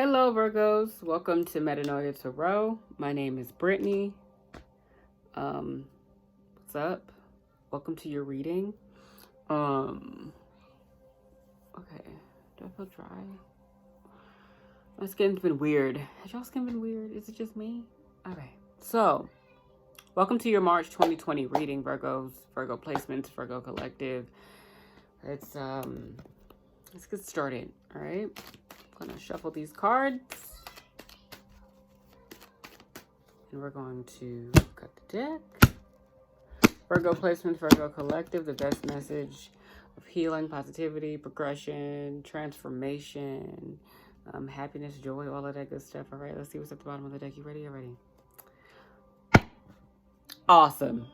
Hello, Virgos. Welcome to Metanoia Tarot. My name is Brittany. What's up? Welcome to your reading. Okay. Do I feel dry? My skin's been weird. Has y'all skin been weird? Is it just me? Okay. So, welcome to your March 2020 reading, Virgos, Virgo placements, Virgo collective. Let's get started. All right. I'm gonna shuffle these cards. And we're going to cut the deck. Virgo placement, Virgo collective, the best message of healing, positivity, progression, transformation, happiness, joy, all of that good stuff. All right, let's see what's at the bottom of the deck. You ready? You ready? Awesome.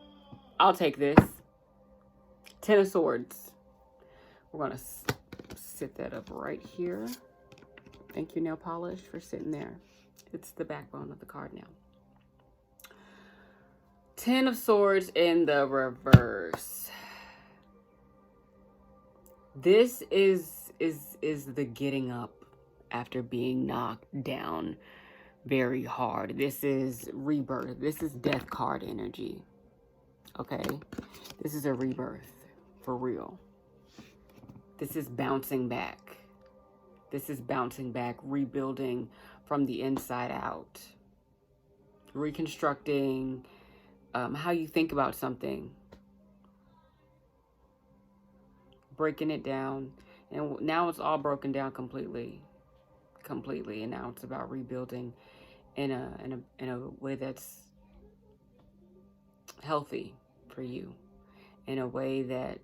I'll take this. 10 of Swords. We're gonna sit that up right here. Thank you, nail polish, for sitting there. It's the backbone of the card now. 10 of Swords in the reverse. This is the getting up after being knocked down very hard. This is rebirth. This is death card energy. Okay? This is a rebirth. For real. This is bouncing back. This is bouncing back, rebuilding from the inside out. Reconstructing how you think about something. Breaking it down. And now it's all broken down completely. And now it's about rebuilding in a way that's healthy for you. In a way that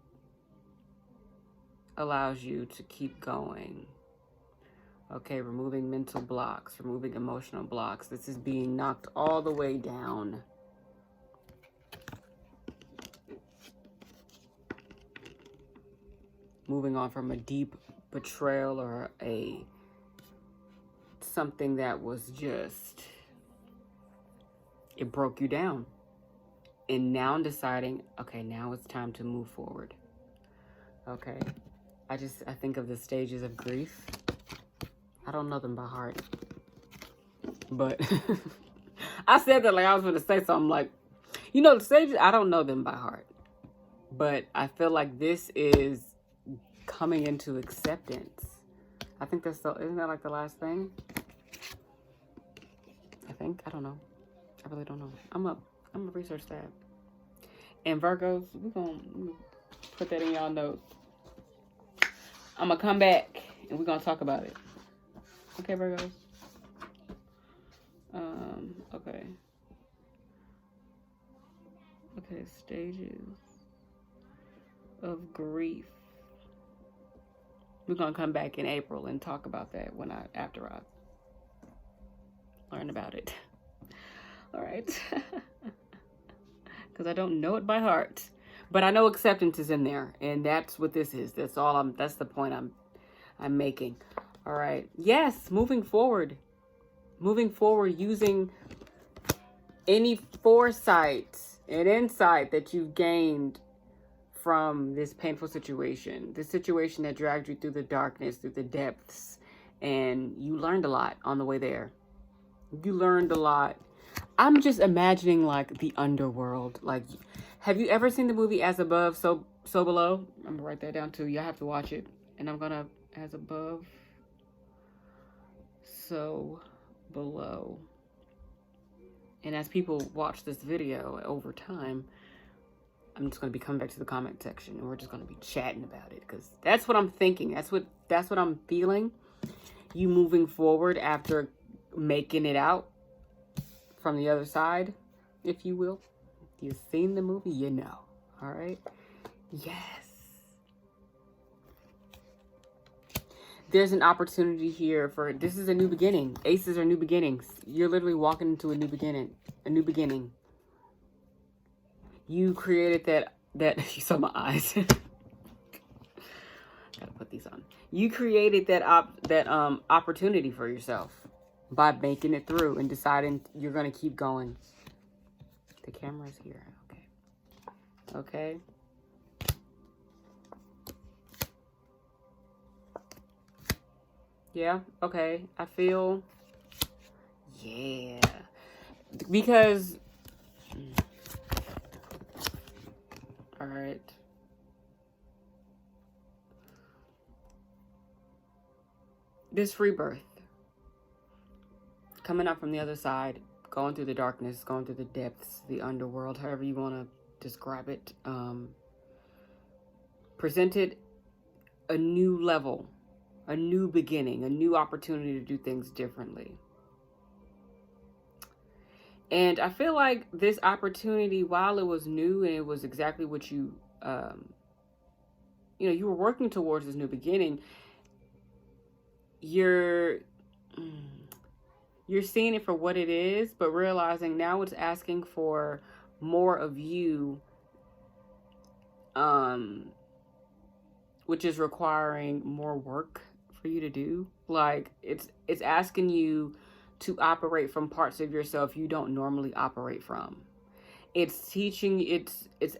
allows you to keep going. Okay, removing mental blocks, removing emotional blocks. This is being knocked all the way down. Moving on from a deep betrayal or something that was just, it broke you down. And now deciding, okay, now it's time to move forward. Okay, I think of the stages of grief. I don't know them by heart, but I said that like I was going to say something like, you know, the stages, I don't know them by heart, but I feel like this is coming into acceptance. I think isn't that like the last thing? I don't know. I really don't know. I'm gonna research that. And Virgos, we're gonna put that in y'all notes. I'm gonna come back and we're gonna talk about it. Okay, Virgos. Okay. Okay, stages of grief. We're gonna come back in April and talk about that after I learn about it. All right. Because I don't know it by heart, but I know acceptance is in there, and that's what this is. That's the point I'm making. All right. Yes, moving forward, using any foresight and insight that you've gained from this painful situation, this situation that dragged you through the darkness, through the depths, and you learned a lot on the way there. You learned a lot. I'm just imagining like the underworld. Like, have you ever seen the movie As Above, So Below? I'm gonna write that down too. You have to watch it. And I'm gonna, As Above, So Below. And as people watch this video over time, I'm just going to be coming back to the comment section and we're just going to be chatting about it, because that's what I'm thinking. That's what I'm feeling. You moving forward after making it out from the other side, if you will. If you've seen the movie, you know. All right. Yes. There's an opportunity here this is a new beginning. Aces are new beginnings. You're literally walking into a new beginning. You created that you saw my eyes. Gotta put these on. You created that opportunity for yourself by making it through and deciding you're gonna keep going. The camera's here. Okay. Yeah, okay. I feel, yeah. Because, all right. This rebirth, coming up from the other side, going through the darkness, going through the depths, the underworld, however you want to describe it, presented a new level, a new beginning, a new opportunity to do things differently. And I feel like this opportunity, while it was new and it was exactly what you you were working towards this new beginning, you're seeing it for what it is, but realizing now it's asking for more of you, which is requiring more work for you to do. Like it's asking you to operate from parts of yourself you don't normally operate from. It's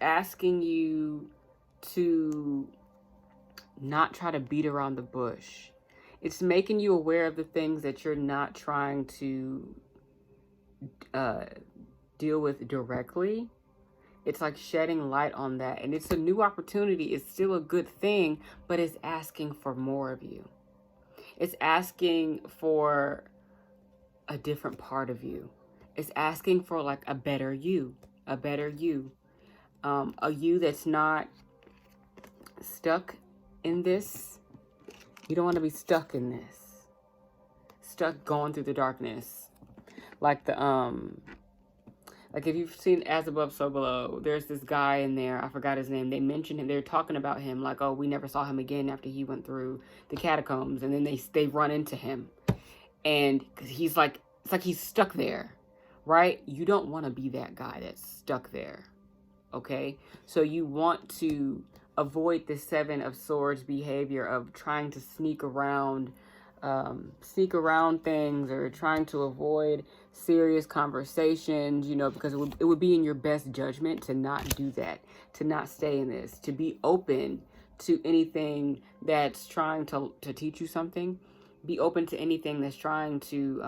asking you to not try to beat around the bush. It's making you aware of the things that you're not trying to deal with directly. It's like shedding light on that. And it's a new opportunity. It's still a good thing, but it's asking for more of you. It's asking for a different part of you. It's asking for like a better you. A better you. A you that's not stuck in this. You don't want to be stuck in this. Stuck going through the darkness. Like the like if you've seen As Above, So Below, there's this guy in there, I forgot his name. They mentioned him, they're talking about him like, oh, we never saw him again after he went through the catacombs. And then they run into him. And he's like, it's like he's stuck there, right? You don't want to be that guy that's stuck there, okay? So you want to avoid the Seven of Swords behavior of trying to sneak around things, or trying to avoid serious conversations, because it would be in your best judgment to not do that, to not stay in this, to be open to anything that's trying to teach you something. Be open to anything that's trying to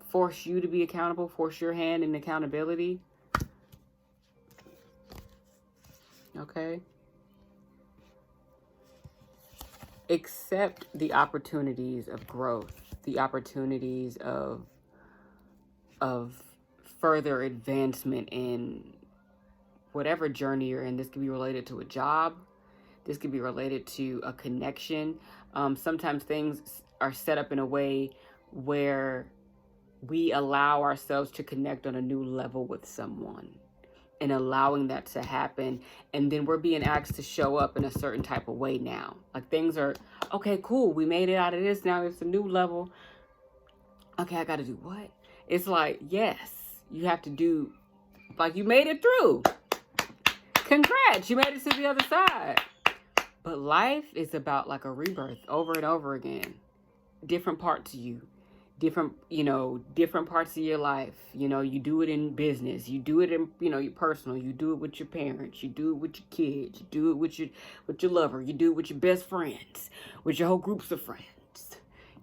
force you to be accountable, force your hand in accountability. Okay? Accept the opportunities of growth, the opportunities of further advancement in whatever journey you're in. This could be related to a job. This could be related to a connection. Sometimes things are set up in a way where we allow ourselves to connect on a new level with someone, and allowing that to happen. And then we're being asked to show up in a certain type of way now. Like things are, okay, cool. We made it out of this. Now it's a new level. Okay, I got to do what? It's like, yes, you have to do, like you made it through. Congrats, you made it to the other side. But life is about like a rebirth over and over again. Different parts of you. Different parts of your life. You do it in business. You do it in, your personal. You do it with your parents. You do it with your kids. You do it with your lover. You do it with your best friends. With your whole groups of friends.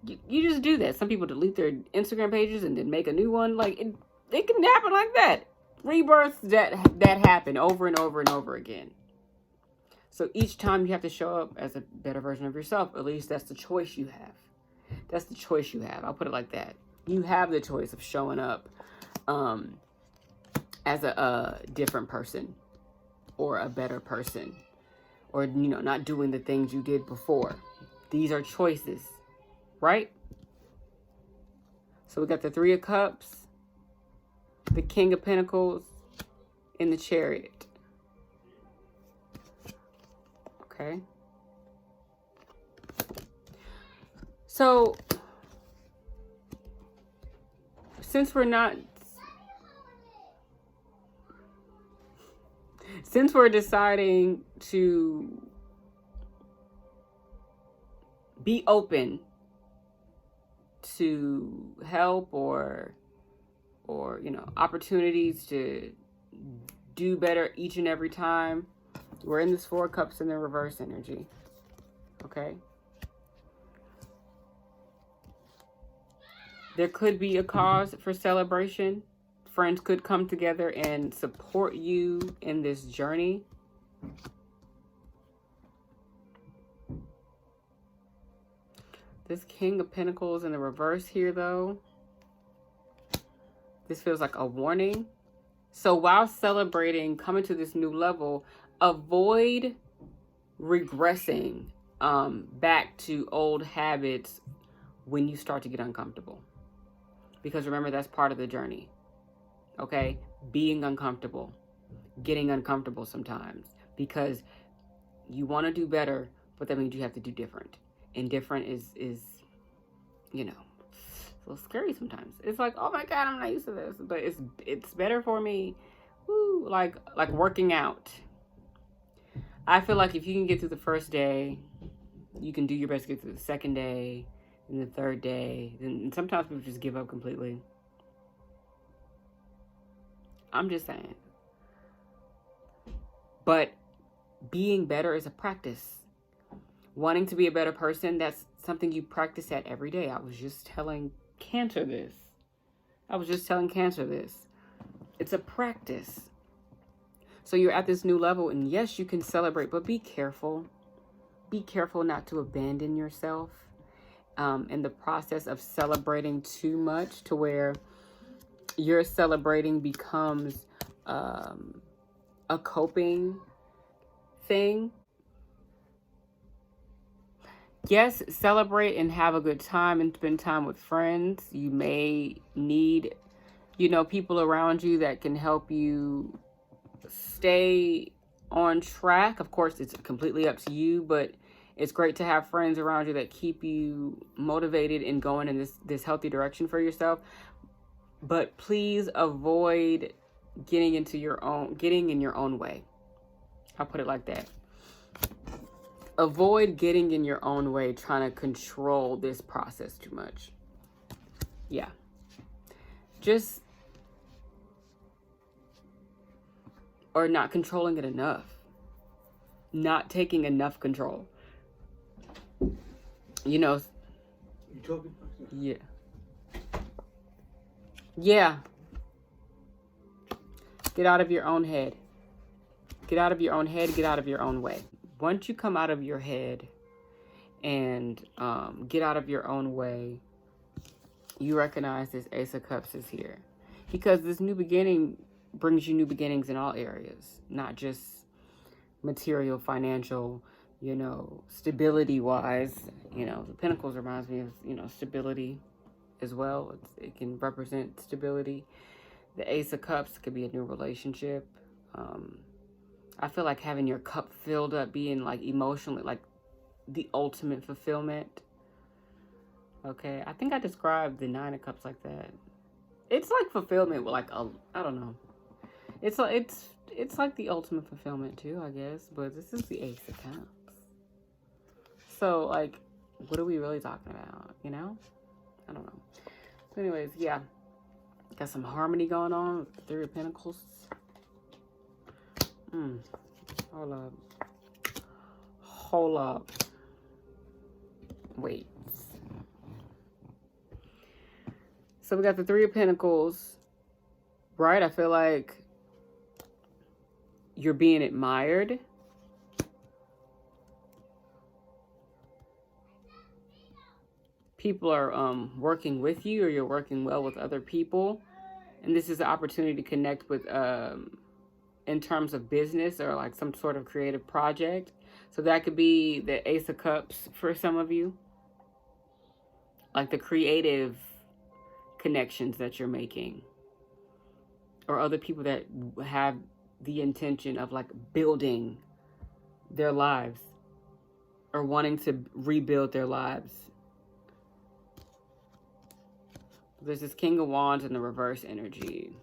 You just do that. Some people delete their Instagram pages and then make a new one. Like, it can happen like that. Rebirths that happen over and over and over again. So each time you have to show up as a better version of yourself. At least that's the choice you have. That's the choice you have. I'll put it like that. You have the choice of showing up as a different person, or a better person, or, not doing the things you did before. These are choices, right? So we got the Three of Cups, the King of Pentacles, and the Chariot. Okay. So, since we're deciding to be open to help or opportunities to do better each and every time, we're in this Four of Cups in the reverse energy. Okay. There could be a cause for celebration. Friends could come together and support you in this journey. This King of Pentacles in the reverse here, though. This feels like a warning. So while celebrating, coming to this new level, avoid regressing back to old habits when you start to get uncomfortable. Because remember, that's part of the journey. Okay? Being uncomfortable. Getting uncomfortable sometimes. Because you want to do better, but that means you have to do different. And different is you know, a little scary sometimes. It's like, oh my God, I'm not used to this. But it's better for me. Woo, like working out. I feel like if you can get through the first day, you can do your best to get through the second day, and the third day. And sometimes people just give up completely. I'm just saying. But being better is a practice. Wanting to be a better person, that's something you practice at every day. I was just telling Cancer this. It's a practice. So you're at this new level, and yes, you can celebrate, but be careful. Be careful not to abandon yourself in the process of celebrating too much to where your celebrating becomes a coping thing. Yes, celebrate and have a good time and spend time with friends. You may need, people around you that can help you stay on track. Of course, it's completely up to you, but it's great to have friends around you that keep you motivated and going in this healthy direction for yourself. But please avoid getting in your own way. I'll put it like that. Avoid getting in your own way, trying to control this process too much. Yeah. Or not controlling it enough. Not taking enough control. You talking? Yeah. Yeah. Get out of your own head. Get out of your own head. Get out of your own way. Once you come out of your head and get out of your own way, you recognize this Ace of Cups is here. Because this new beginning brings you new beginnings in all areas. Not just material, financial, stability-wise. The Pentacles reminds me of, stability as well. It can represent stability. The Ace of Cups could be a new relationship. I feel like having your cup filled up, being like emotionally, like the ultimate fulfillment. Okay, I think I described the Nine of Cups like that. It's like fulfillment with like I don't know. It's like the ultimate fulfillment too, I guess. But this is the Ace of Cups. So like, what are we really talking about? I don't know. So anyways, yeah, got some harmony going on with the Three of Pentacles. Hold up. Wait. So we got the Three of Pentacles, right? I feel like you're being admired. People are working with you, or you're working well with other people. And this is an opportunity to connect with in terms of business or like some sort of creative project. So that could be the Ace of Cups for some of you. Like the creative connections that you're making. Or other people that have the intention of like building their lives. Or wanting to rebuild their lives. There's this King of Wands in the reverse energy.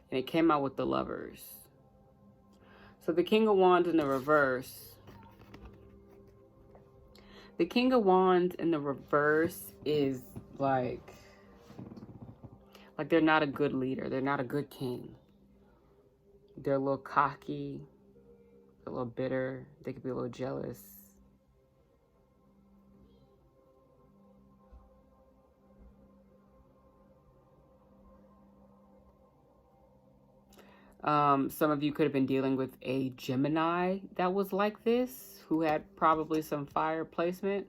And it came out with the Lovers. So the King of Wands in the reverse. The King of Wands in the reverse is like they're not a good leader. They're not a good king. They're a little cocky. A little bitter. They could be a little jealous. Some of you could have been dealing with a Gemini that was like this, who had probably some fire placements.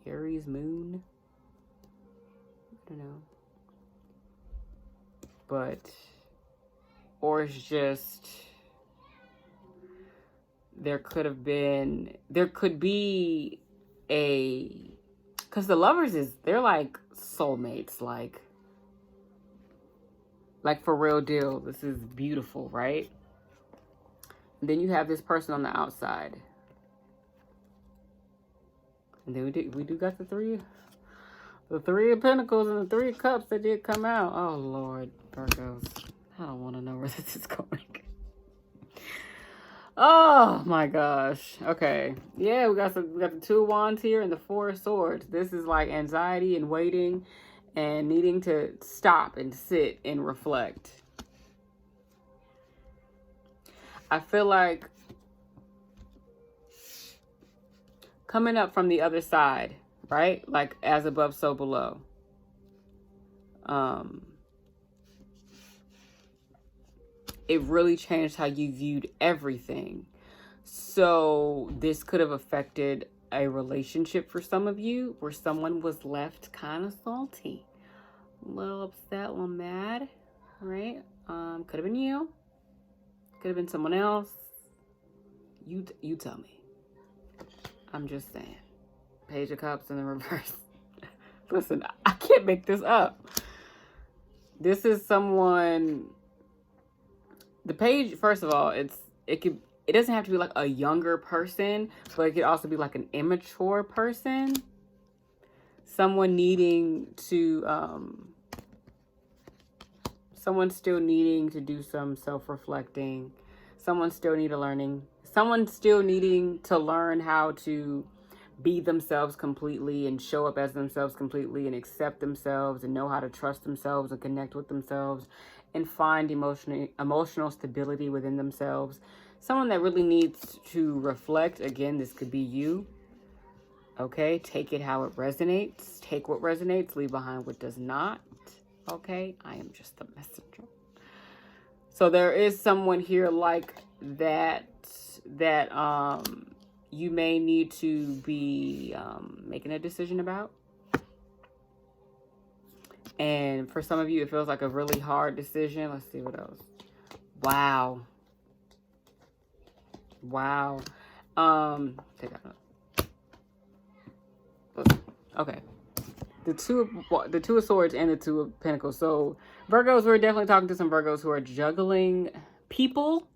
Aries moon. I don't know. But, or it's just, there could be a, because the Lovers they're like soulmates, like for real deal. This is beautiful, right? And then you have this person on the outside. And then we do got the three of Pentacles and the Three of Cups that did come out. Oh Lord, Virgos. I don't want to know where this is going. Oh my gosh. Okay. Yeah, we got the Two of Wands here and the Four of Swords. This is like anxiety and waiting and needing to stop and sit and reflect. I feel like coming up from the other side, right? Like as above, so below. It really changed how you viewed everything. So this could have affected a relationship for some of you where someone was left kind of salty, a little upset, a little mad, right? Could have been you, could have been someone else. You tell me. I'm just saying. Page of Cups in the reverse. Listen, I can't make this up. This is someone. The page, first of all, it doesn't have to be like a younger person, but it could also be like an immature person. Someone needing to, someone still needing to do some self-reflecting. Someone still needing to learn how to be themselves completely and show up as themselves completely and accept themselves and know how to trust themselves and connect with themselves and find emotional stability within themselves. Someone that really needs to reflect. Again, this could be you. Okay, take it how it resonates. Take what resonates, leave behind what does not. Okay, I am just the messenger. So there is someone here like that you may need to be making a decision about. And for some of you, it feels like a really hard decision. Let's see what else. Wow. Take out. Okay. The two of Swords and the Two of Pentacles. So Virgos, we're definitely talking to some Virgos who are juggling people.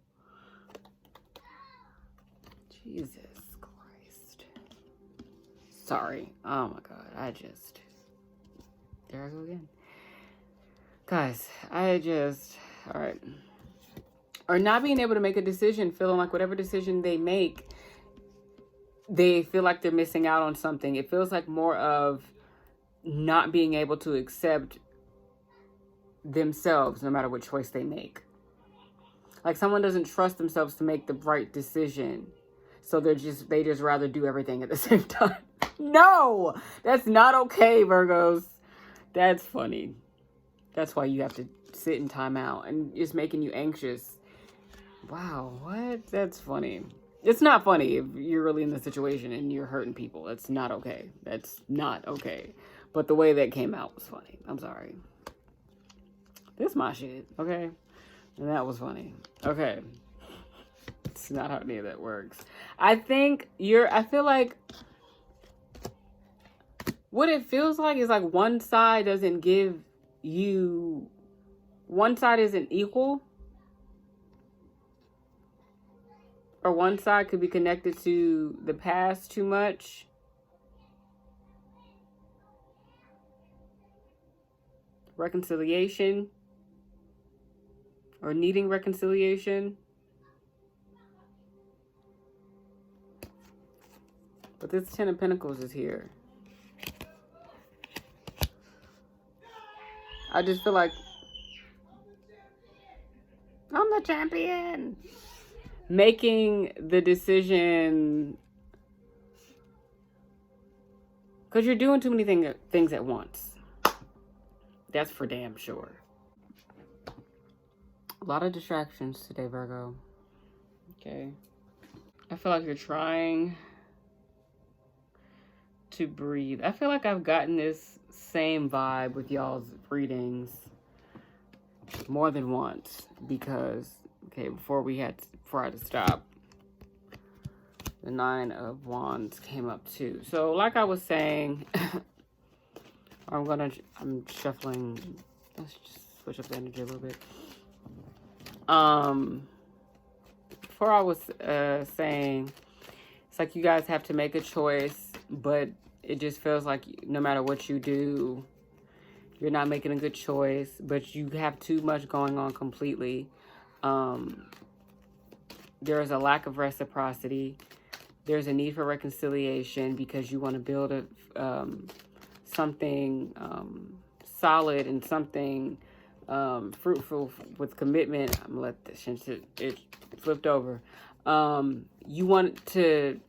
Jesus Christ. Sorry. Oh my God. There I go again. Guys, all right. Or not being able to make a decision, feeling like whatever decision they make, they feel like they're missing out on something. It feels like more of not being able to accept themselves no matter what choice they make. Like someone doesn't trust themselves to make the right decision. So they just rather do everything at the same time. No, that's not okay, Virgos. That's funny. That's why you have to sit in timeout and it's making you anxious. Wow, what? That's funny. It's not funny if you're really in the situation and you're hurting people. That's not okay. That's not okay. But the way that came out was funny. I'm sorry. This is my shit, okay? And that was funny. Okay. It's not how any of that works. I feel like what it feels like is like one side doesn't give you, one side isn't equal. Or one side could be connected to the past too much. Reconciliation. Or needing reconciliation. But this Ten of Pentacles is here. I just feel like I'm the champion. Making the decision because you're doing too many things at once. That's for damn sure. A lot of distractions today, Virgo. Okay. I feel like you're trying to breathe. I feel like I've gotten this same vibe with y'all's readings more than once because, okay, before I had to stop, the 9 of Wands came up too. So like I was saying, I'm shuffling. Let's just switch up the energy a little bit. Before I was saying, it's like you guys have to make a choice, but it just feels like no matter what you do, you're not making a good choice, but you have too much going on completely. There's a lack of reciprocity. There's a need for reconciliation because you want to build something solid and something fruitful with commitment. I'm gonna let this it flipped over. You want to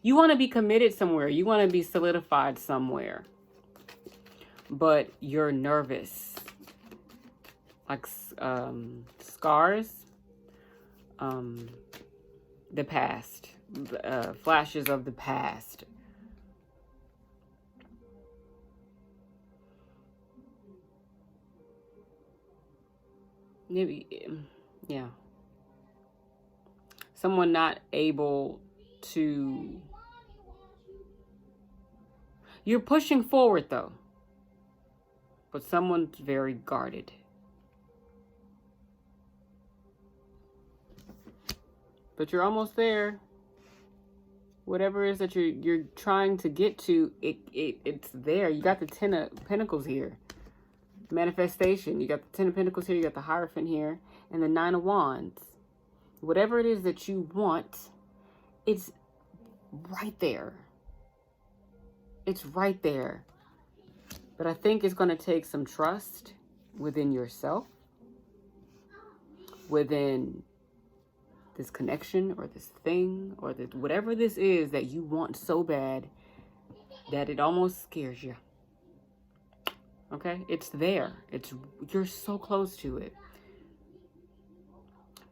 be committed somewhere. You want to be solidified somewhere, but you're nervous, like scars, the past, flashes of the past. Maybe, yeah. Someone not able to. You're pushing forward though, but someone's very guarded. But you're almost there. Whatever it is that you're trying to get to, it's there. You got the 10 of Pentacles here. Manifestation. You got the 10 of Pentacles here. You got the Hierophant here. And the 9 of Wands. Whatever it is that you want, it's right there. It's right there. But I think it's going to take some trust within yourself, within this connection or this thing or whatever this is that you want so bad that it almost scares you. Okay? It's there. You're so close to it.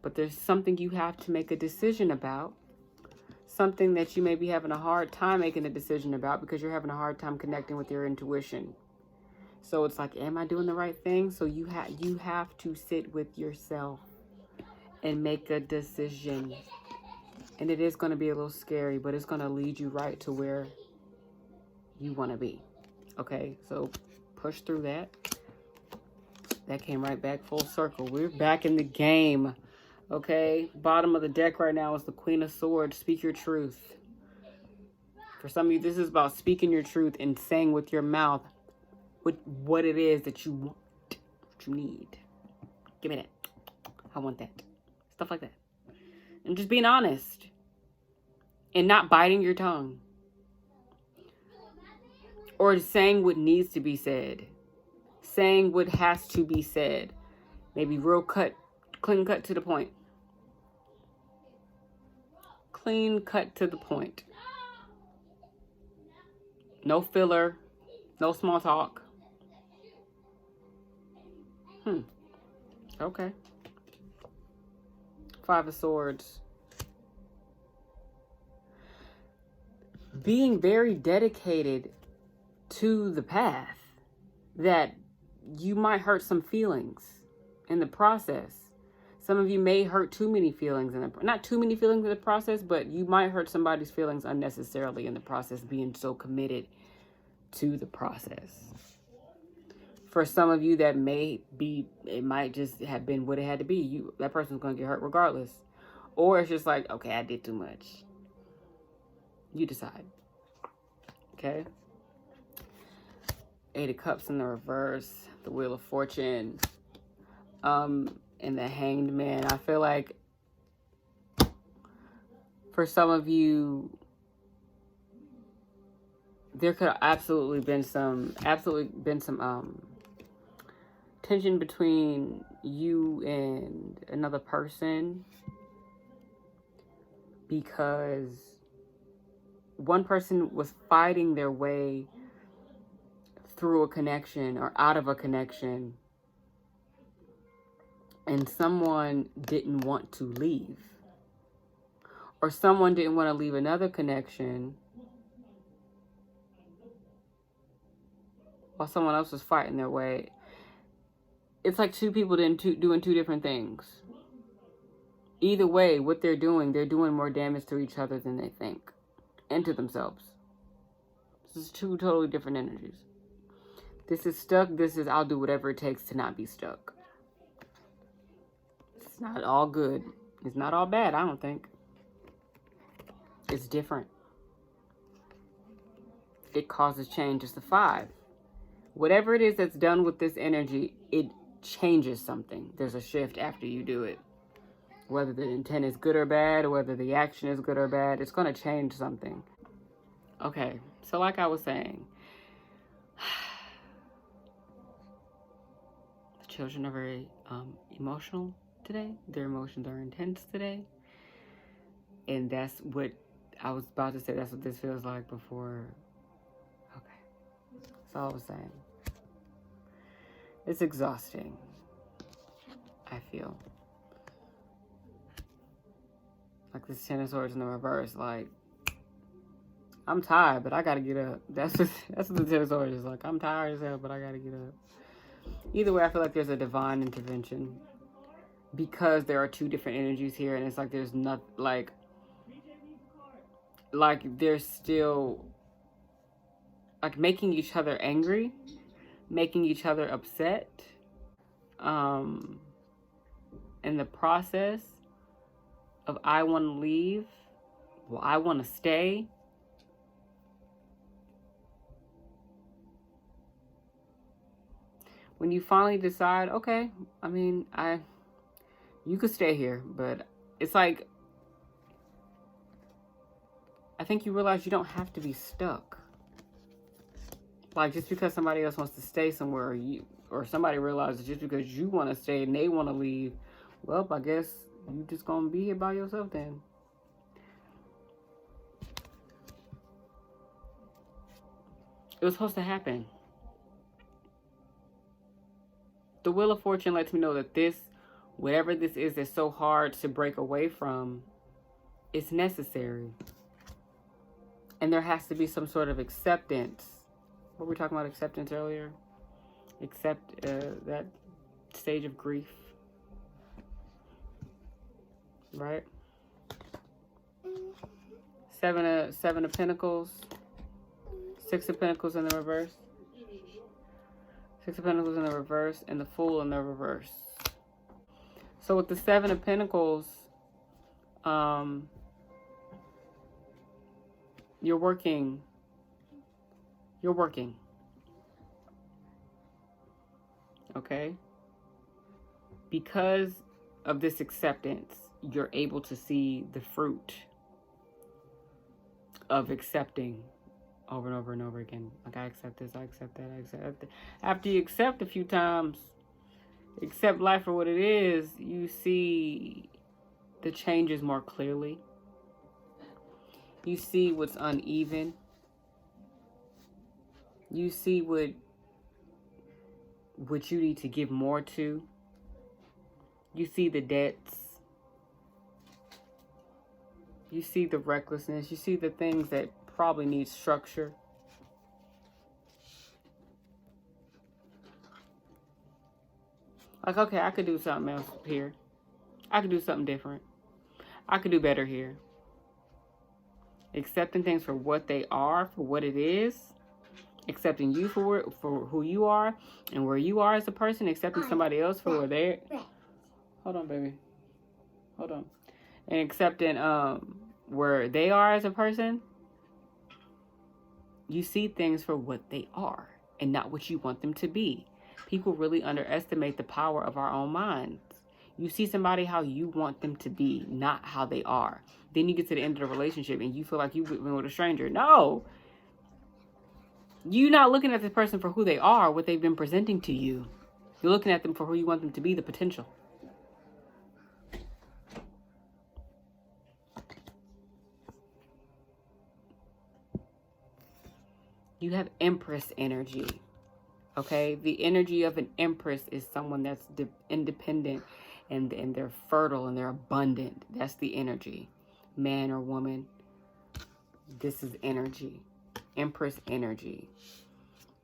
But there's something you have to make a decision about. Something that you may be having a hard time making a decision about because you're having a hard time connecting with your intuition. So it's like, am I doing the right thing? So you have to sit with yourself and make a decision. And it is going to be a little scary, but it's going to lead you right to where you want to be. Okay, so push through that. That came right back full circle. We're back in the game. Okay, bottom of the deck right now is the Queen of Swords. Speak your truth. For some of you, this is about speaking your truth and saying with your mouth what it is that you want, what you need. Give me that. I want that. Stuff like that. And just being honest. And not biting your tongue. Or saying what needs to be said. Saying what has to be said. Maybe real clean cut to the point. Clean cut to the point. No filler. No small talk. Okay. 5 of Swords. Being very dedicated to the path that you might hurt some feelings in the process. Some of you may hurt too many feelings not too many feelings in the process, but you might hurt somebody's feelings unnecessarily in the process, being so committed to the process. For some of you, that it might just have been what it had to be. That person's going to get hurt regardless. Or it's just like, okay, I did too much. You decide. Okay? 8 of Cups in the reverse. The Wheel of Fortune. And the Hanged Man. I feel like for some of you, there could have absolutely been some tension between you and another person, because one person was fighting their way through a connection or out of a connection and someone didn't want to leave, or someone didn't want to leave another connection while someone else was fighting their way. It's like two people doing two different things. Either way, what they're doing more damage to each other than they think, and to themselves. This is two totally different energies. This is stuck. This is I'll do whatever it takes to not be stuck. It's not all good. It's not all bad, I don't think. It's different. It causes change. It's the 5. Whatever it is that's done with this energy, it changes something. There's a shift after you do it. Whether the intent is good or bad, or whether the action is good or bad, it's going to change something. Okay, so like I was saying, the children are very emotional today. Their emotions are intense today. And that's what I was about to say. That's what this feels like before. Okay, that's all I was saying. It's exhausting, I feel. Like this 10 of Swords in the reverse, like, I'm tired, but I gotta get up. That's what the 10 of Swords is like. I'm tired as hell, but I gotta get up. Either way, I feel like there's a divine intervention. Because there are two different energies here, and it's like there's not, like there's still, like, making each other angry, making each other upset. In the process of I want to leave, well, I want to stay. When you finally decide, okay, I mean, you could stay here, but it's like, I think you realize you don't have to be stuck. Like, just because somebody else wants to stay somewhere, or somebody realizes just because you want to stay and they want to leave, well, I guess you just gonna be here by yourself then. It was supposed to happen. The Wheel of Fortune lets me know that this, whatever this is that's so hard to break away from, it's necessary. And there has to be some sort of acceptance. What were we talking about acceptance earlier? Accept that stage of grief. Right? Seven of Pentacles. 6 of Pentacles in the reverse. 6 of Pentacles in the reverse, and the Fool in the reverse. So with the 7 of Pentacles, you're working. Okay? Because of this acceptance, you're able to see the fruit of accepting over and over and over again. Like, I accept this, I accept that, I accept that. After you accept a few times, accept life for what it is, you see the changes more clearly. You see what's uneven. You see what you need to give more to. You see the debts. You see the recklessness. You see the things that probably need structure. Like, okay, I could do something else here. I could do something different. I could do better here. Accepting things for what they are, for what it is. Accepting you for who you are and where you are as a person. Accepting somebody else for where they're... Hold on, baby. Hold on. And accepting where they are as a person. You see things for what they are and not what you want them to be. People really underestimate the power of our own minds. You see somebody how you want them to be, not how they are. Then you get to the end of the relationship and you feel like you've been with a stranger. No. You're not looking at this person for who they are, what they've been presenting to you. You're looking at them for who you want them to be, the potential. You have Empress energy, okay? The energy of an Empress is someone that's independent and they're fertile and they're abundant. That's the energy. Man or woman, this is energy. Empress energy.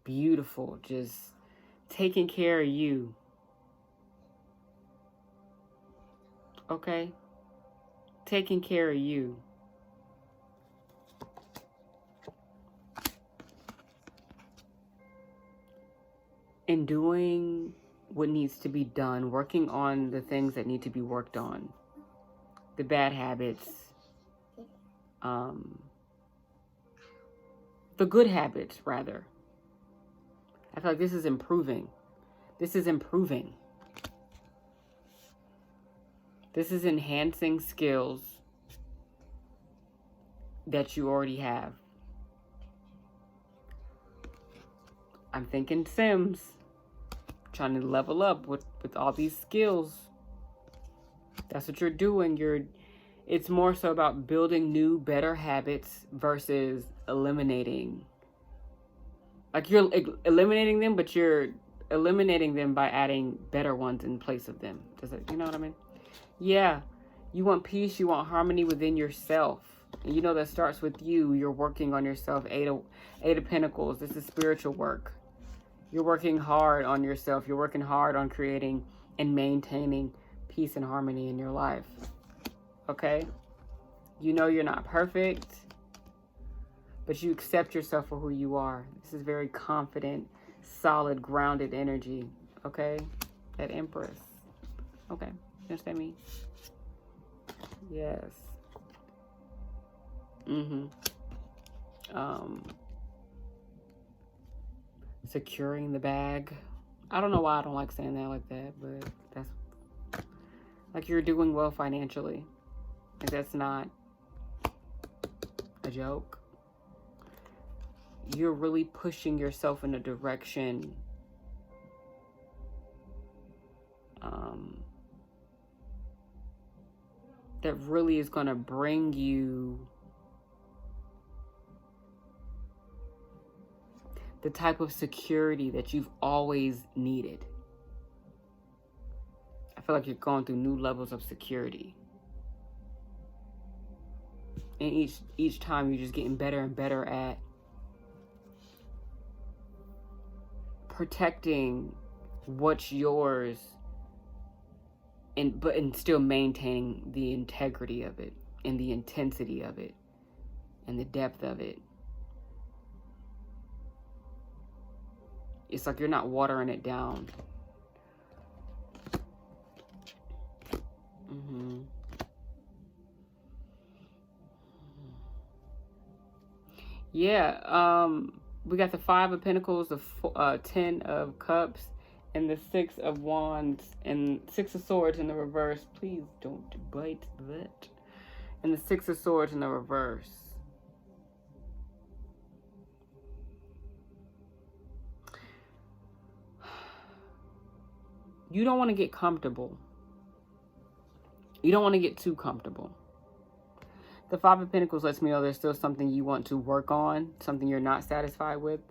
Beautiful. Just taking care of you. Okay? Taking care of you. And doing what needs to be done. Working on the things that need to be worked on. The bad habits. The good habits, rather. I feel like this is improving. This is improving. This is enhancing skills that you already have. I'm thinking Sims. Trying to level up with all these skills. That's what you're doing. It's more so about building new, better habits versus eliminating. Like you're eliminating them, but you're eliminating them by adding better ones in place of them. Does it, you know what I mean? Yeah. You want peace, you want harmony within yourself. And you know that starts with you. You're working on yourself. Eight of Pentacles. This is spiritual work. You're working hard on yourself. You're working hard on creating and maintaining peace and harmony in your life. Okay? You know you're not perfect, but you accept yourself for who you are. This is very confident, solid, grounded energy. Okay? That Empress. Okay. You understand me? Yes. Securing the bag. I don't know why I don't like saying that like that, but that's like you're doing well financially. And that's not a joke. You're really pushing yourself in a direction that really is going to bring you the type of security that you've always needed. I feel like you're going through new levels of security. And each time you're just getting better and better at protecting what's yours and still maintaining the integrity of it and the intensity of it and the depth of it. It's like you're not watering it down. Yeah, we got the 5 of Pentacles, the 10 of Cups, and the 6 of Wands, and 6 of Swords in the reverse. Please don't bite that. And the 6 of Swords in the reverse. You don't want to get comfortable. You don't want to get too comfortable. The 5 of Pentacles lets me know there's still something you want to work on, something you're not satisfied with,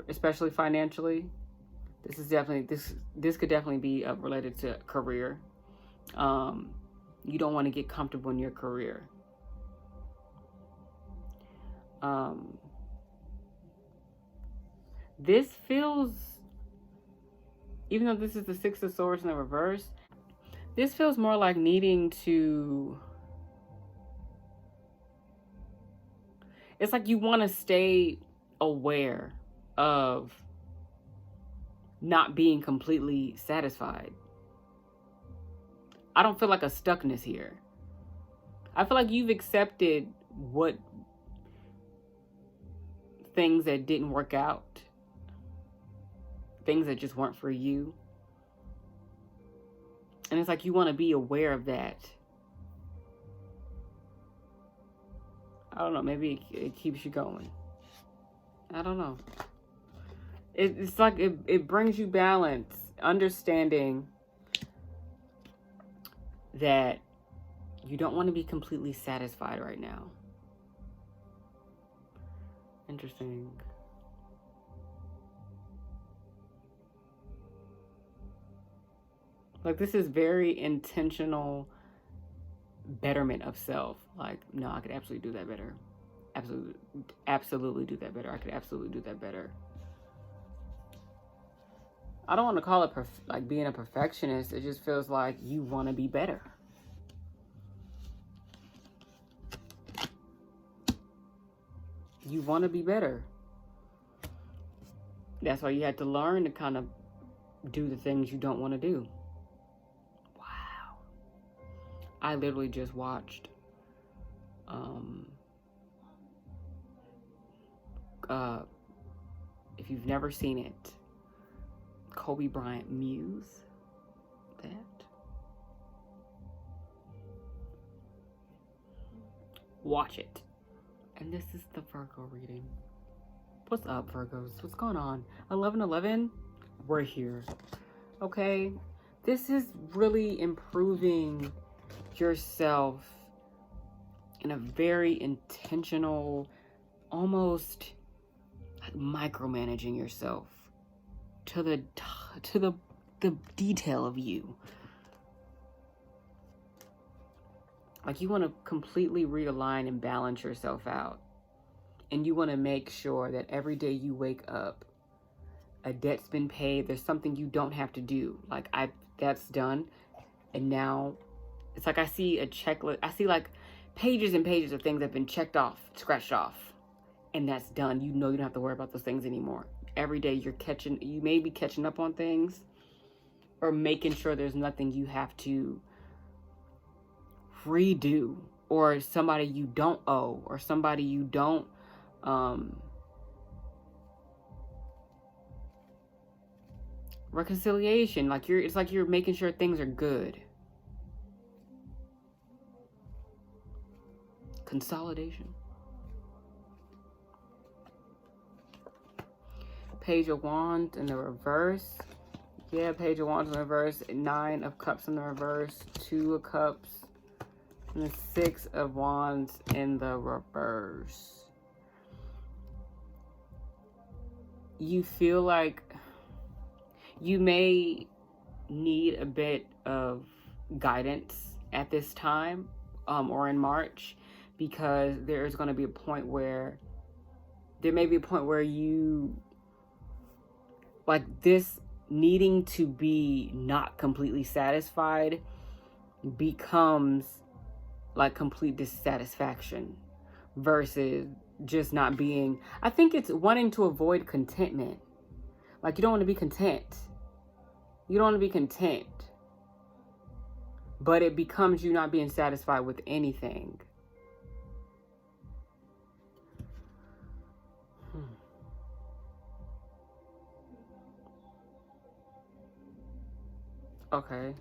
especially financially. This is definitely, this could definitely be related to career. You don't want to get comfortable in your career. This feels, even though this is the 6 of Swords in the reverse, this feels more like needing to, it's like you want to stay aware of not being completely satisfied. I don't feel like a stuckness here. I feel like you've accepted what things that didn't work out, things that just weren't for you. And it's like you want to be aware of that. I don't know, maybe it keeps you going. I don't know. It's like it brings you balance, understanding that you don't want to be completely satisfied right now. Interesting. Like, this is very intentional betterment of self. Like, no, I could absolutely do that better. Absolutely do that better. I could absolutely do that better. I don't want to call it like being a perfectionist. It just feels like you want to be better. You want to be better. That's why you had to learn to kind of do the things you don't want to do. Wow. I literally just watched if you've never seen it, Kobe Bryant Muse. That. Watch it. And this is the Virgo reading. What's up, Virgos? What's going on? 11/11, we're here. Okay? This is really improving yourself in a very intentional, almost like micromanaging yourself to the detail of you. Like, you want to completely realign and balance yourself out. And you want to make sure that every day you wake up, a debt's been paid. There's something you don't have to do. Like, that's done. And now it's like I see a checklist. I see like pages and pages of things that have been checked off, scratched off. And that's done. You know you don't have to worry about those things anymore. Every day you may be catching up on things or making sure there's nothing you have to redo, or somebody you don't owe, or somebody you don't reconciliation. Like, it's like you're making sure things are good. Consolidation. Page of Wands in the reverse. Yeah, Page of Wands in the reverse. 9 of Cups in the reverse. 2 of Cups. And the 6 of Wands in the reverse. You feel like you may need a bit of guidance at this time, or in March, because there's going to be a point where you, like, this needing to be not completely satisfied becomes like complete dissatisfaction versus just not being. I think it's wanting to avoid contentment. Like, you don't want to be content. You don't want to be content. But it becomes you not being satisfied with anything. Okay.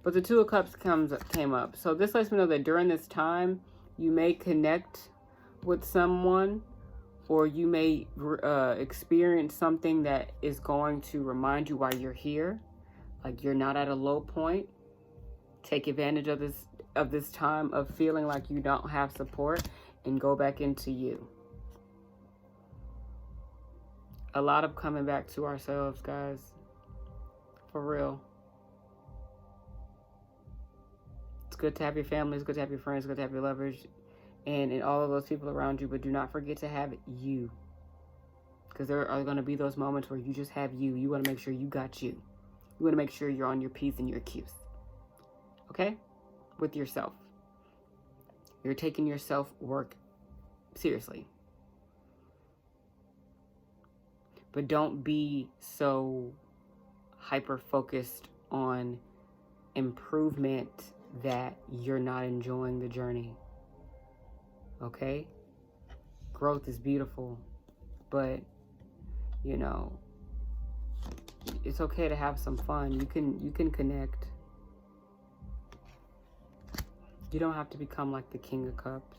But the 2 of Cups came up. So this lets me know that during this time, you may connect with someone, or you may experience something that is going to remind you why you're here. Like, you're not at a low point. Take advantage of this time of feeling like you don't have support and go back into you. A lot of coming back to ourselves, guys. For real. It's good to have your family. It's good to have your friends. It's good to have your lovers. And all of those people around you. But do not forget to have you. Because there are going to be those moments where you just have you. You want to make sure you got you. You want to make sure you're on your P's and your Q's. Okay? With yourself. You're taking your self-work seriously. But don't be so hyper-focused on improvement that you're not enjoying the journey. Okay? Growth is beautiful, but, you know, it's okay to have some fun. You can connect. You don't have to become like the King of Cups.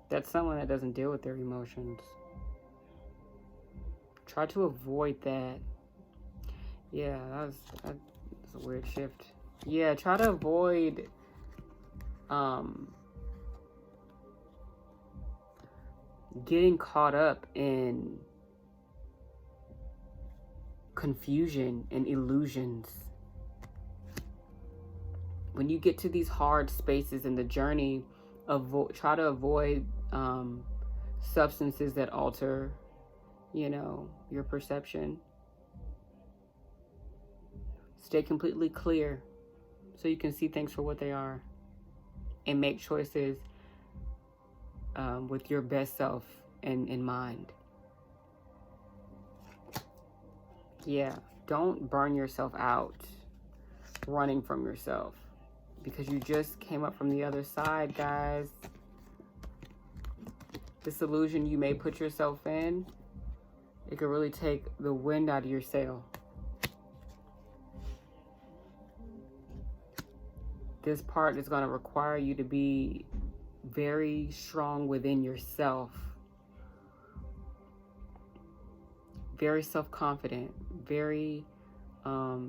That's someone that doesn't deal with their emotions. Try to avoid that. Yeah, that's a weird shift. Yeah, try to avoid getting caught up in confusion and illusions. When you get to these hard spaces in the journey, try to avoid substances that alter, your perception. Stay completely clear so you can see things for what they are, and make choices with your best self in mind. Yeah, don't burn yourself out running from yourself, because you just came up from the other side, guys. This illusion you may put yourself in, it could really take the wind out of your sail. This part is going to require you to be very strong within yourself. Very self-confident. Very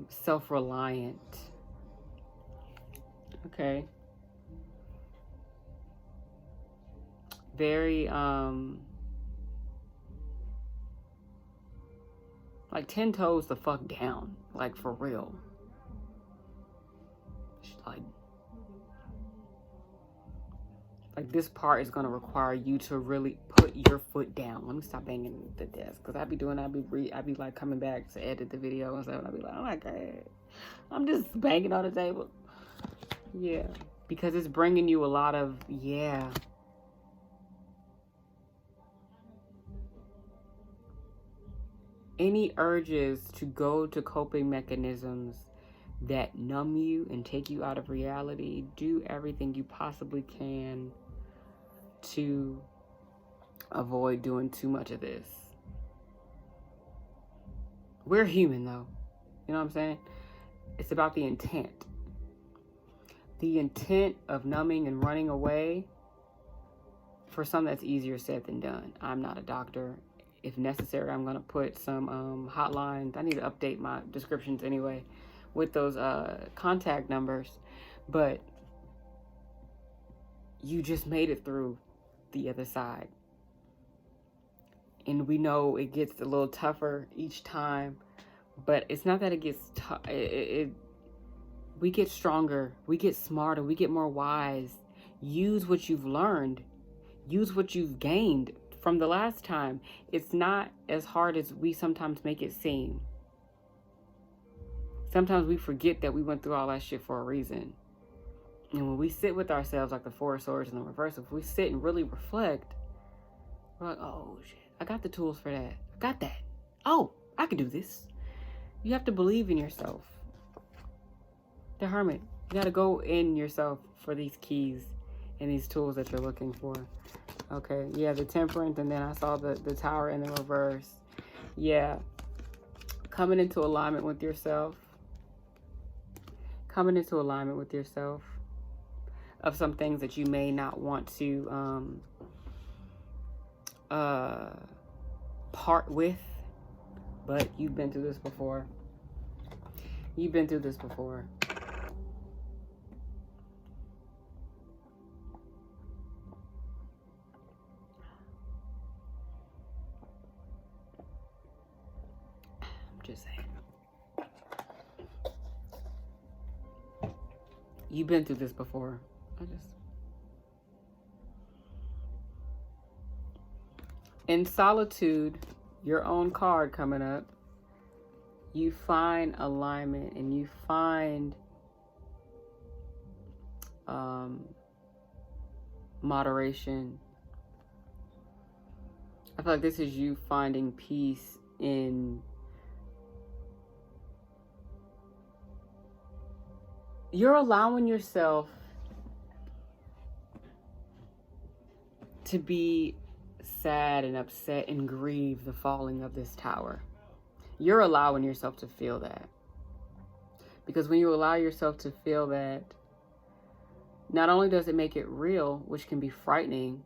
self-reliant. Okay. Very, like 10 toes the fuck down. Like, for real. Like this part is going to require you to really put your foot down. Let me stop banging the desk, because I be like coming back to edit the video and stuff, and I be like, oh my God, I'm just banging on the table. Yeah, because it's bringing you a lot of, any urges to go to coping mechanisms that numb you and take you out of reality. Do everything you possibly can to avoid doing too much of this. We're human, though. You know what I'm saying? It's about the intent. The intent of numbing and running away, for some, that's easier said than done. I'm not a doctor. If necessary, I'm going to put some hotlines. I need to update my descriptions anyway with those contact numbers. But you just made it through the other side. And we know it gets a little tougher each time. But it's not that it gets tough. We get stronger. We get smarter. We get more wise. Use what you've learned. Use what you've gained from the last time. It's not as hard as we sometimes make it seem. Sometimes we forget that we went through all that shit for a reason. And when we sit with ourselves, like the Four of Swords in the reverse, if we sit and really reflect, we're like, oh shit, I got the tools for that. I got that. Oh, I can do this. You have to believe in yourself. The Hermit, you got to go in yourself for these keys and these tools that you're looking for. Okay, yeah, the Temperance, and then I saw the Tower in the reverse. Yeah, coming into alignment with yourself. Coming into alignment with yourself of some things that you may not want to part with, but you've been through this before. You've been through this before. Just saying. You've been through this before. In solitude, your own card coming up, you find alignment and you find moderation. I feel like this is you finding peace in you're allowing yourself to be sad and upset and grieve the falling of this tower. You're allowing yourself to feel that. Because when you allow yourself to feel that, not only does it make it real, which can be frightening,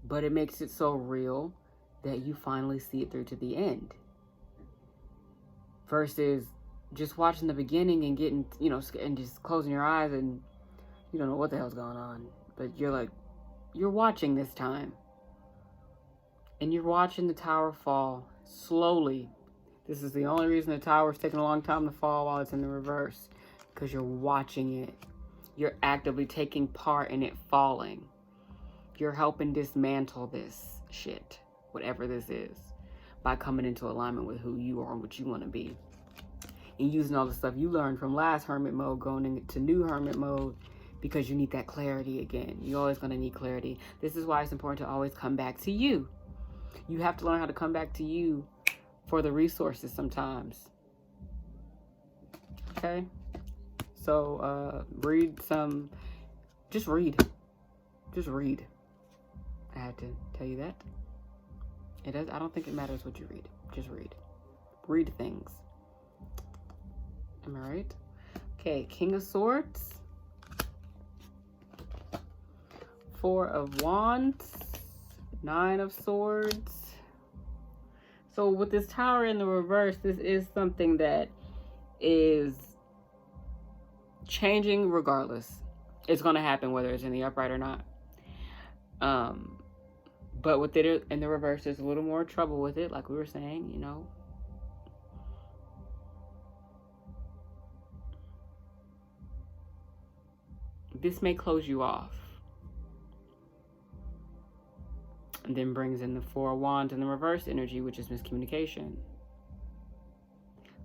but it makes it so real that you finally see it through to the end. Versus just watching the beginning and getting, and just closing your eyes and you don't know what the hell's going on. But you're watching this time. And you're watching the tower fall slowly. This is the only reason the tower is taking a long time to fall while it's in the reverse. Because you're watching it. You're actively taking part in it falling. You're helping dismantle this shit, whatever this is, by coming into alignment with who you are and what you want to be. And using all the stuff you learned from last hermit mode, going into new hermit mode, because you need that clarity again. You're always going to need clarity. This is why it's important to always come back to you. You have to learn how to come back to you for the resources sometimes. Okay? So, read some, just read. Just read. I had to tell you that. It does. I don't think it matters what you read. Just read. Read things. Am I right? Okay, King of Swords. Four of Wands. Nine of Swords. So with this Tower in the reverse, this is something that is changing regardless. It's going to happen whether it's in the upright or not. But with it in the reverse, there's a little more trouble with it, like we were saying, you know. This may close you off. And then brings in the Four of Wands in the reverse energy, which is miscommunication.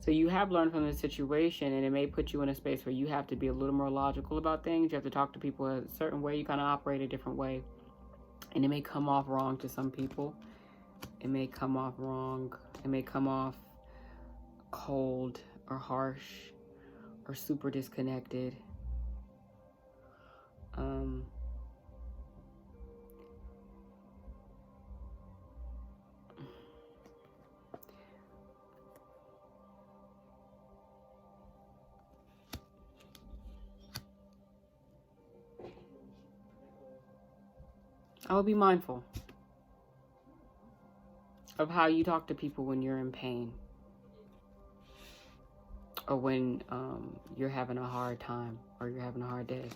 So you have learned from this situation, and it may put you in a space where you have to be a little more logical about things. You have to talk to people a certain way. You kind of operate a different way. And it may come off wrong to some people. It may come off wrong. It may come off cold or harsh or super disconnected. I would be mindful of how you talk to people when you're in pain or when you're having a hard time or you're having a hard day.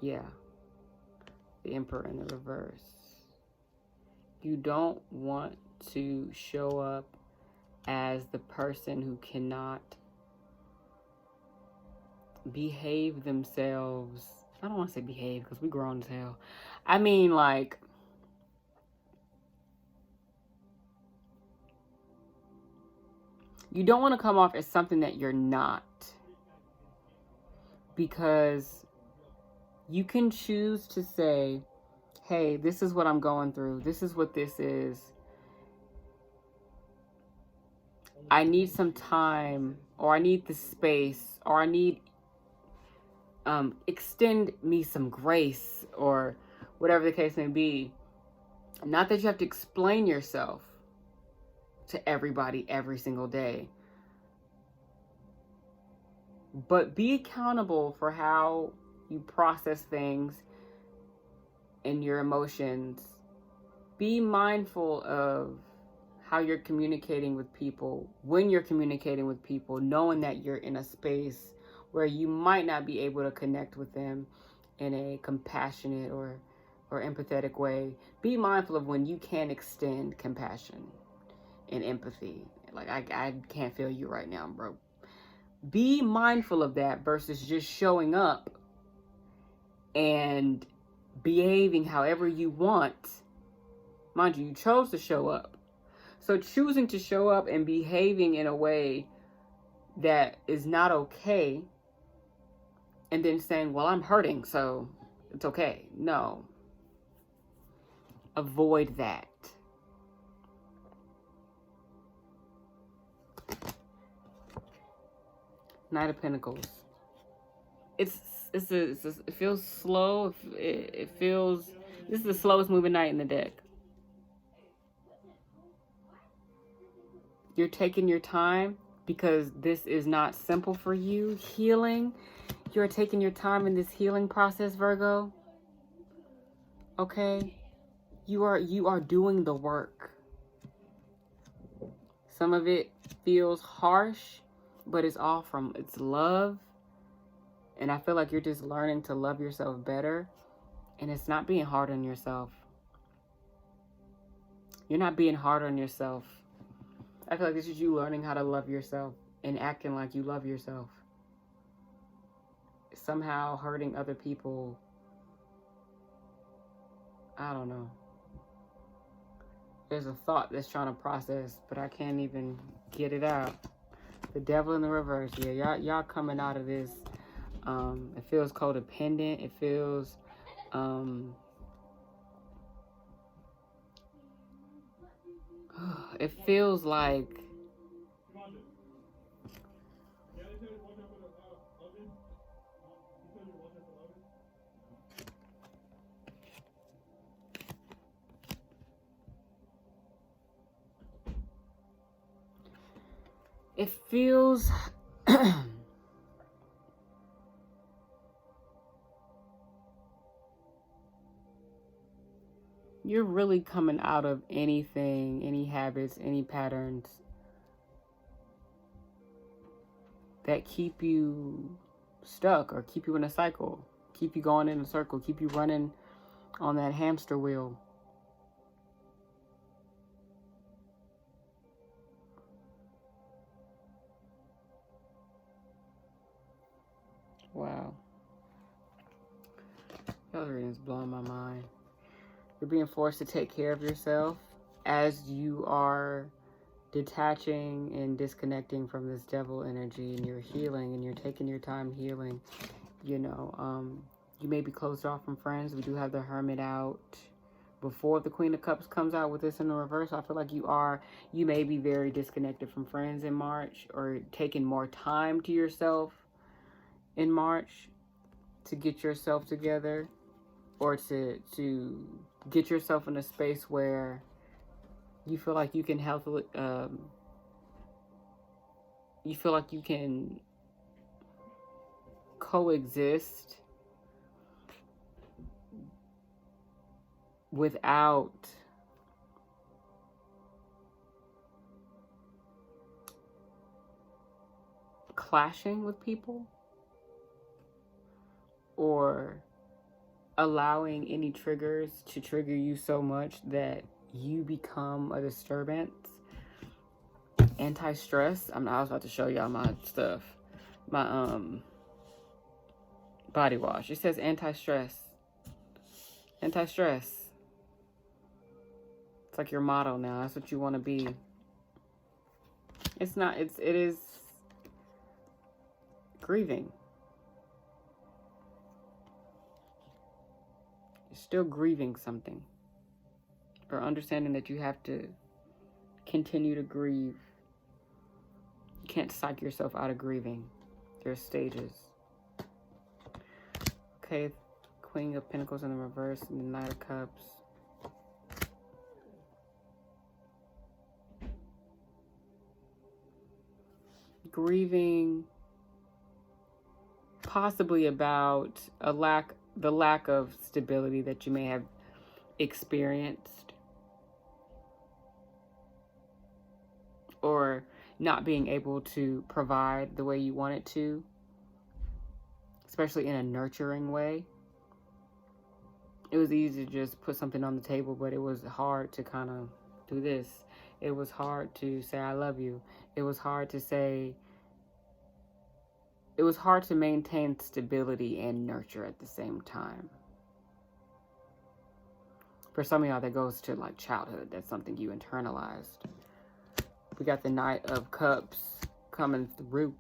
Yeah. The Emperor in the reverse. You don't want to show up as the person who cannot behave themselves. I don't want to say behave because we grown as hell. I mean, like, you don't want to come off as something that you're not. Because you can choose to say, hey, this is what I'm going through. This is what this is. I need some time, or I need the space, or I need, extend me some grace, or whatever the case may be. Not that you have to explain yourself to everybody every single day. But be accountable for how you process things and your emotions. Be mindful of how you're communicating with people, when you're communicating with people, knowing that you're in a space where you might not be able to connect with them in a compassionate or empathetic way. Be mindful of when you can extend compassion and empathy. Like, I can't feel you right now, bro. Be mindful of that versus just showing up and behaving however you want. Mind you, you chose to show up. So choosing to show up and behaving in a way that is not okay, and then saying, well, I'm hurting, so it's okay. No. Avoid that. Knight of Pentacles. It feels slow. It feels, this is the slowest moving knight in the deck. You're taking your time because this is not simple for you. Healing. You're taking your time in this healing process, Virgo. Okay? You are doing the work. Some of it feels harsh, but it's all from, it's love. And I feel like you're just learning to love yourself better. And it's not being hard on yourself. You're not being hard on yourself. I feel like this is you learning how to love yourself and acting like you love yourself. Somehow hurting other people. I don't know. There's a thought that's trying to process, but I can't even get it out. The devil in the reverse. Yeah, y'all coming out of this. It feels codependent. It feels it feels like it feels you're really coming out of anything, any habits, any patterns that keep you stuck or keep you in a cycle, keep you going in a circle, keep you running on that hamster wheel. Wow. Y'all's reading is blowing my mind. You're being forced to take care of yourself as you are detaching and disconnecting from this devil energy, and you're healing and you're taking your time healing. You know, you may be closed off from friends. We do have the Hermit out. Before the Queen of Cups comes out with this in the reverse, I feel like you may be very disconnected from friends in March, or taking more time to yourself in March to get yourself together, or to get yourself in a space where you feel like you can healthily, you feel like you can coexist without clashing with people or allowing any triggers to trigger you so much that you become a disturbance. Anti-stress. I was about to show y'all my stuff. My body wash. It says anti-stress. Anti-stress. It's like your motto now. That's what you want to be. It's not. It is grieving. You're still grieving something, or understanding that you have to continue to grieve. You can't psych yourself out of grieving. There's stages. Okay, Queen of Pentacles in the reverse and the Knight of Cups. Grieving possibly about the lack of stability that you may have experienced, or not being able to provide the way you wanted to, especially in a nurturing way. It was easy to just put something on the table, but it was hard to kind of do this. It was hard to say I love you. It was hard to say, it was hard to maintain stability and nurture at the same time. For some of y'all, that goes to like childhood. That's something you internalized. We got the Knight of Cups coming through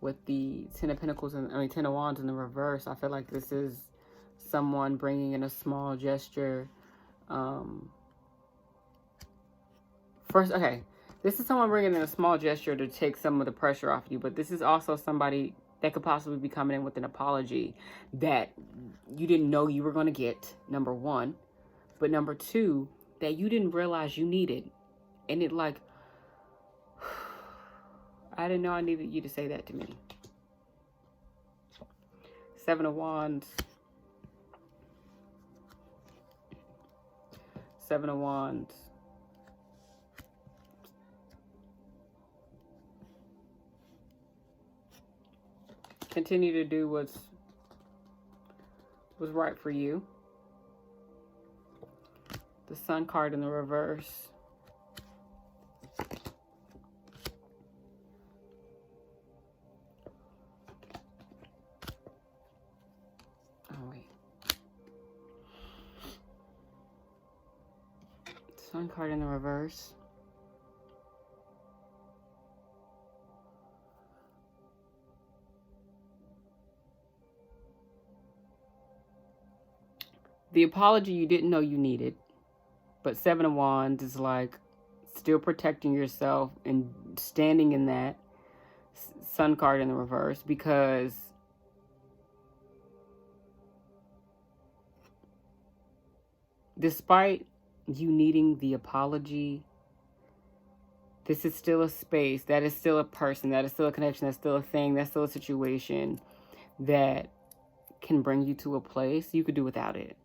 with the Ten of Pentacles and Ten of Wands in the reverse. I feel like this is someone bringing in a small gesture. This is someone bringing in a small gesture to take some of the pressure off you, but this is also somebody that could possibly be coming in with an apology that you didn't know you were going to get, number one. But number two, that you didn't realize you needed. And it like, I didn't know I needed you to say that to me. Seven of Wands. Seven of Wands. Continue to do what's right for you. The Sun card in the reverse. Oh, wait. Sun card in the reverse. The apology you didn't know you needed. But Seven of Wands is like still protecting yourself and standing in that. Sun card in the reverse, because despite you needing the apology, this is still a space, that is still a person, that is still a connection, that's still a thing, that's still a situation that can bring you to a place you could do without it.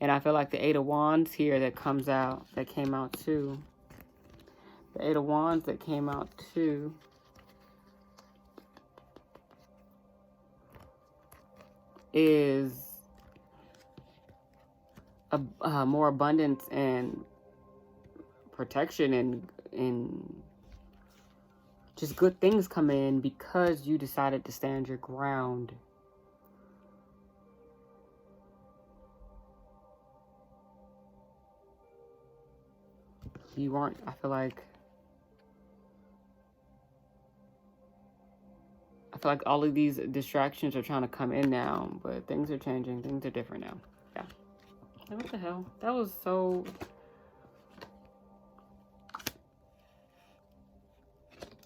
And I feel like the Eight of Wands here that comes out, that came out too. The Eight of Wands that came out too. Is a more abundance and protection and just good things come in because you decided to stand your ground. You aren't, I feel like all of these distractions are trying to come in now, but things are changing. Things are different now. Yeah. Like, what the hell? That was so...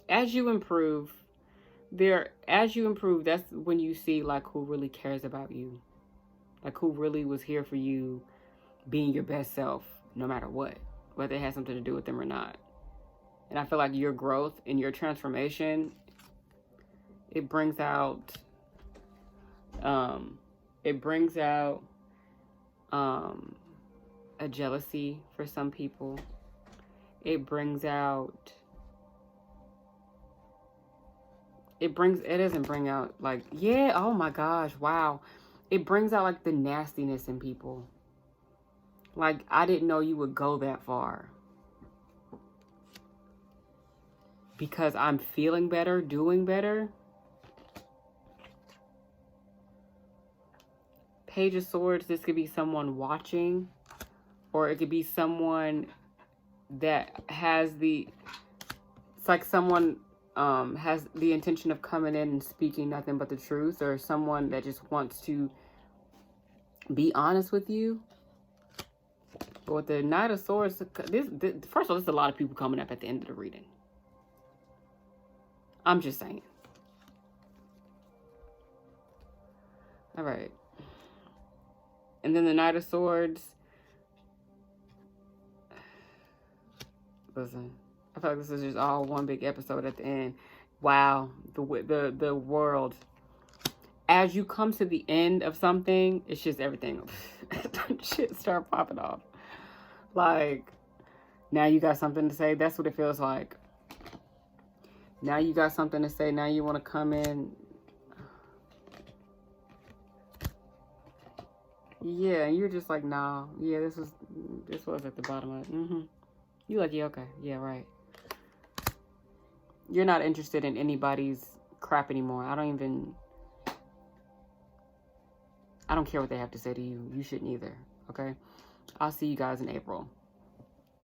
As you improve, that's when you see like who really cares about you. Like who really was here for you being your best self, no matter what. Whether it has something to do with them or not. And I feel like your growth and your transformation, it brings out a jealousy for some people. It doesn't bring out like, yeah, oh my gosh, wow. It brings out like the nastiness in people. Like, I didn't know you would go that far. Because I'm feeling better, doing better. Page of Swords, this could be someone watching. Or it could be someone that has it's like someone has the intention of coming in and speaking nothing but the truth. Or someone that just wants to be honest with you. But with the Knight of Swords, first of all, there's a lot of people coming up at the end of the reading. I'm just saying. All right. And then the Knight of Swords. Listen, I feel like this is just all one big episode at the end. Wow, the world. As you come to the end of something, it's just everything. Shit start popping off. Like, now you got something to say. That's what it feels like. Now you got something to say. Now you want to come in. Yeah, and you're just like, nah. Yeah, this was at the bottom of it. You like, yeah, okay. Yeah, right. You're not interested in anybody's crap anymore. I don't care what they have to say to you. You shouldn't either, okay? I'll see you guys in April.